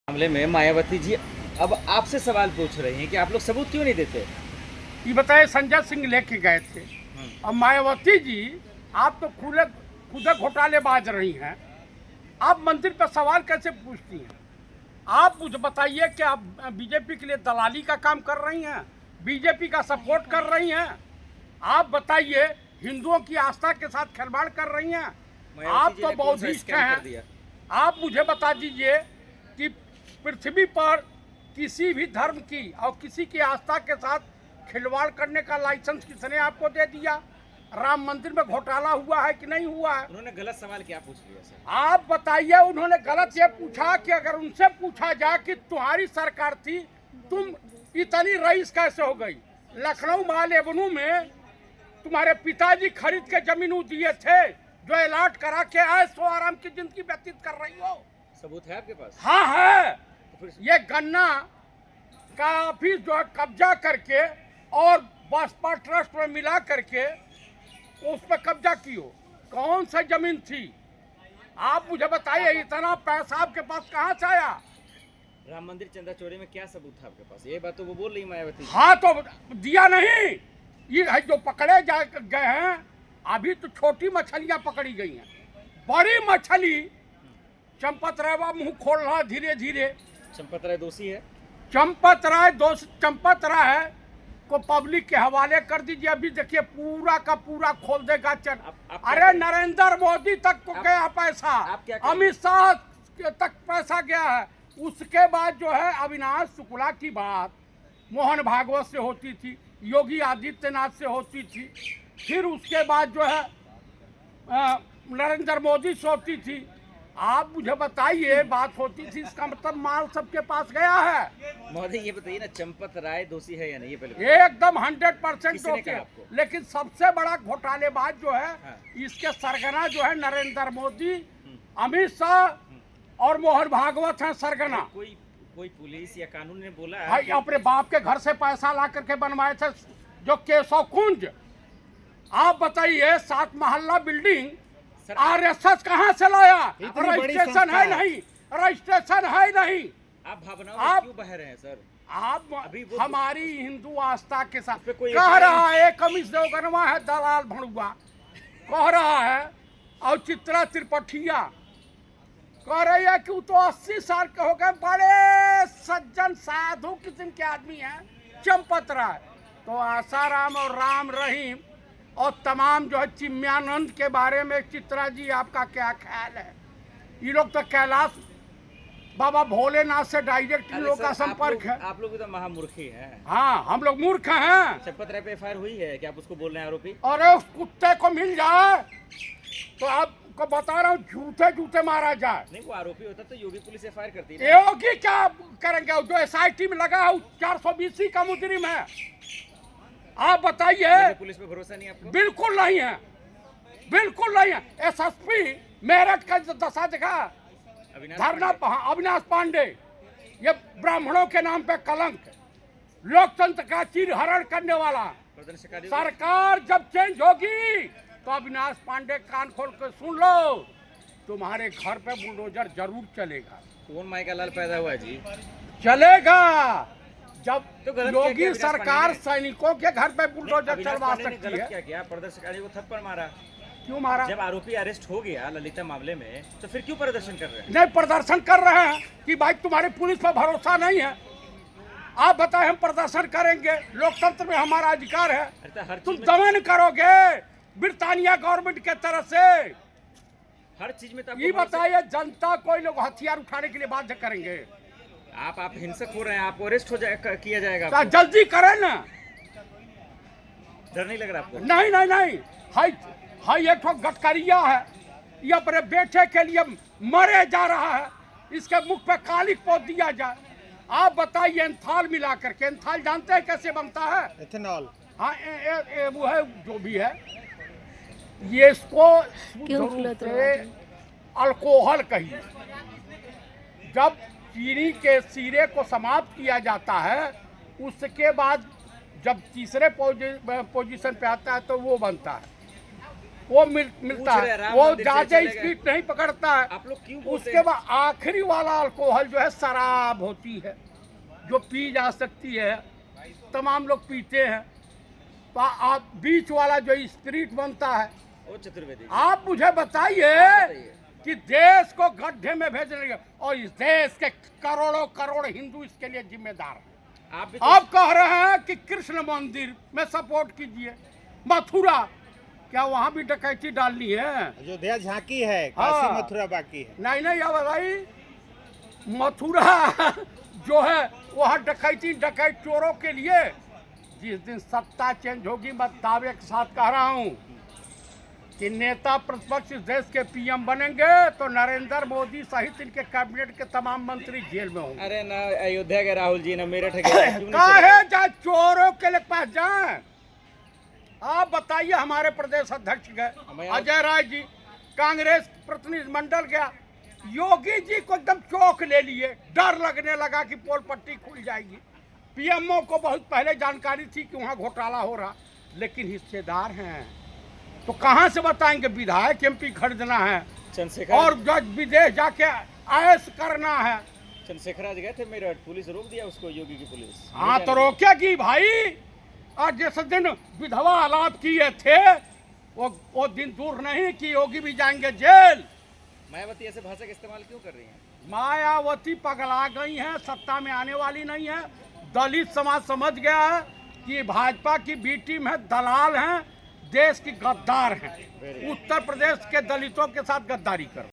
मामले में मायावती जी अब आपसे सवाल पूछ रही हैं कि आप लोग सबूत क्यों नहीं देते। ये बताए संजय सिंह लेके गए थे और मायावती जी आप तो खुद घोटालेबाज रही हैं। आप मंदिर पर सवाल कैसे पूछती हैं? आप मुझे बताइए कि आप बीजेपी के लिए दलाली का काम कर रही हैं, बीजेपी का सपोर्ट कर रही हैं। आप बताइए हिंदुओं की आस्था के साथ खिलवाड़ कर रही हैं। आप तो बौद्धिस्ट हैं। आप मुझे बता दीजिए कि पृथ्वी पर किसी भी धर्म की और किसी की आस्था के साथ खिलवाड़ करने का लाइसेंस किसने आपको दे दिया? राम मंदिर में घोटाला हुआ है कि नहीं हुआ है? उन्होंने गलत सवाल क्या पूछ लिया सर? आप बताइए। उन्होंने गलत ये पूछा कि अगर उनसे पूछा जाए कि तुम्हारी सरकार थी, तुम इतनी रईस कैसे हो गई? लखनऊ माल एवेन्यू में तुम्हारे पिताजी खरीद के जमीन दिए थे जो अलॉट करा के आए, सो आराम की जिंदगी व्यतीत कर रही हो। सबूत है आपके पास? हाँ है। तो फिर ये गन्ना का ऑफिस जो है कब्जा करके और बसपा ट्रस्ट में मिला करके उस पर कब्जा की हो। कौन सा जमीन थी? आप मुझे बताइए, इतना पैसा आपके पास कहाँ से आया? राम मंदिर चंदा चोरी में क्या सबूत था आपके पास? ये बात तो वो बोल रही मायावती। हाँ तो दिया नहीं। ये है जो पकड़े गए हैं, अभी तो छोटी मछलियां पकड़ी गई हैं। बड़ी मछली चंपत राय मुंह खोल रहा धीरे धीरे। चंपत राय दोषी है? चंपत राय को पब्लिक के हवाले कर दीजिए। अभी देखिए पूरा का पूरा खोल देगा अरे नरेंद्र मोदी तक को गया पैसा, अमित शाह तक पैसा गया है। उसके बाद जो है अविनाश शुक्ला की बात मोहन भागवत से होती थी, योगी आदित्यनाथ से होती थी, फिर उसके बाद जो है नरेंद्र मोदी से होती थी। आप मुझे बताइए, बात होती थी, इसका मतलब माल सबके पास गया है। महोदय ये बताइए ना, चंपत राय दोषी है या नहीं? ये पहले एकदम 100% दोषी है। लेकिन सबसे बड़ा घोटालेबाज जो है, हाँ। इसके सरगना जो है नरेंद्र मोदी, अमित शाह और मोहन भागवत हैं सरगना। कोई पुलिस या कानून ने बोला भाई अपने बाप के घर से पैसा ला करके बनवाए थे जो केशव कुंज। आप बताइए 7 महल्ला बिल्डिंग आरएसएस कहाँ से लाया? रजिस्ट्रेशन है नहीं, रजिस्ट्रेशन है नहीं। आप भावनाओं क्यों बह रहे हैं सर? आप हमारी हिंदू आस्था के साथ कह रहा है। कमिश्नर देवगनवा है दलाल भणुआ कह रहा है, और चित्रा त्रिपठिया कह रही है कि वो तो 80 साल के हो गए, बड़े सज्जन साधु किस्म के आदमी हैं चंपत राय। तो आसाराम और राम रहीम और तमाम जो है चिन्मयानंद के बारे में चित्रा जी आपका क्या ख्याल है? ये लोग तो कैलाश बाबा भोलेनाथ से डायरेक्ट इन लोग का संपर्क है। आप लोग भी तो महामूर्खी हैं। हाँ हम लोग मूर्ख हैं। चंपत राय पे एफआईआर हुई है कि आप उसको बोल रहे हैं आरोपी? अरे उस कुत्ते को मिल जाए तो आपको बता रहा हूँ, झूठे झूठे मारा जाए। नहीं, वो आरोपी होता तो योगी पुलिस एफआईआर करती है। योगी क्या करेंगे? जो एसआईटी में लगा है 420 का मुजरिम है। आप बताइए। पुलिस पे भरोसा नहीं आपको? बिल्कुल नहीं है, बिल्कुल नहीं है। एसएसपी मेरठ का दशा देखा, धरना अविनाश पांडे, ये ब्राह्मणों के नाम पे कलंक, लोकतंत्र का चीर हरण करने वाला। सरकार जब चेंज होगी तो अविनाश पांडे कान खोल के सुन लो, तुम्हारे घर पे बुलडोजर जरूर चलेगा। कौन माई का लाल पैदा हुआ जी? चलेगा जब तो योगी सरकार सैनिकों के घर पे बुलडोजर चलवा सकती है। क्या किया? प्रदर्शनकारी को थप्पड़ मारा। क्यों मारा? जब आरोपी अरेस्ट हो गया ललिता मामले में, तो फिर क्यों प्रदर्शन कर रहे हैं? नहीं, प्रदर्शन कर रहे हैं कि भाई तुम्हारी पुलिस पर भरोसा नहीं है। आप बताएं, हम प्रदर्शन करेंगे, लोकतंत्र में हमारा अधिकार है। तुम दमन करोगे ब्रिटानिया गवर्नमेंट के तरफ से। हर चीज में ये बताइए, जनता कोई लोग हथियार उठाने के लिए बाध्य करेंगे? आप हिंसक हो रहे हैं, आपको अरेस्ट हो किया जाएगा। तो जल्दी करें ना। डर नहीं लग रहा आपको? नहीं नहीं नहीं, हाई एक गटकरिया है, ये अपने बेटे के लिए मरे जा रहा है, इसके मुख पे कालिक पोत दिया जाए। आप बताइए, एंथाल मिला करके, एंथाल जानते हैं कैसे बनता है? एथेनॉल। हाँ वो है जो भी है, ये इसको अल्कोहल कहिए। जब चीनी के सिरे को समाप्त किया जाता है, उसके बाद जब तीसरे पोजीशन पे आता है तो वो बनता है। वो मिलता पूछ रहे हैं, है, राम वो मंदिर से ज्यादा चले गए। स्पीड नहीं पकड़ता है। आप लोग क्यों बोलते उसके बाद आखिरी वाला अल्कोहल जो है शराब होती है, जो पी जा सकती है, तमाम लोग पीते हैं। तो आप बीच वाला जो स्पिरिट बनता है, ओ चतुर्वेदी जी, आप मुझे बताइए बताइए। कि देश को गड्ढे में भेजने के, और इस देश के करोड़ों करोड़ हिंदू इसके लिए जिम्मेदार हैं। आप भी तो आप कह रहे हैं कि कृष्ण मंदिर में सपोर्ट कीजिए, मथुरा, क्या वहां भी डकैती डालनी है? अयोध्या झांकी है, हाँ। काशी मथुरा बाकी है। नहीं नहीं, अब भाई मथुरा जो है वहाँ डकैती डकैत चोरों के लिए, जिस दिन सत्ता चेंज होगी, मैं दावे के साथ कह रहा हूँ कि नेता प्रतिपक्ष इस देश के पीएम बनेंगे तो नरेंद्र मोदी सहित इनके कैबिनेट के तमाम मंत्री जेल में होंगे। अरे ना अयोध्या के राहुल जी, ना मेरठ के क्यों नहीं का चले? है चाहे चोरों के लिए पास जाए। आप बताइए, हमारे प्रदेश अध्यक्ष गए अजय राय जी, कांग्रेस प्रतिनिधि मंडल गया, योगी जी को एकदम चौक ले लिए, डर लगने लगा कि पोल पट्टी खुल जाएगी। पीएमओ को बहुत पहले जानकारी थी कि वहाँ घोटाला हो रहा, लेकिन हिस्सेदार हैं तो कहाँ से बताएंगे? विधायक एमपी खरीदना है चंद्रशेखर और जज विदेश जाके ऐश करना है। चंद्रशेखर आज गए थे मेरठ, पुलिस रोक दिया उसको, योगी की पुलिस। हाँ तो रोकेगी भाई। आज जिस दिन विधवा आलाप किए थे वो दिन दूर नहीं कि योगी भी जाएंगे जेल। मायावती ऐसे भाषा का इस्तेमाल क्यों कर रही हैं? मायावती पगला गई है, सत्ता में आने वाली नहीं है। दलित समाज समझ गया है कि भाजपा की बी टीम है, दलाल हैं, देश की गद्दार हैं, उत्तर प्रदेश के दलितों के साथ गद्दारी कर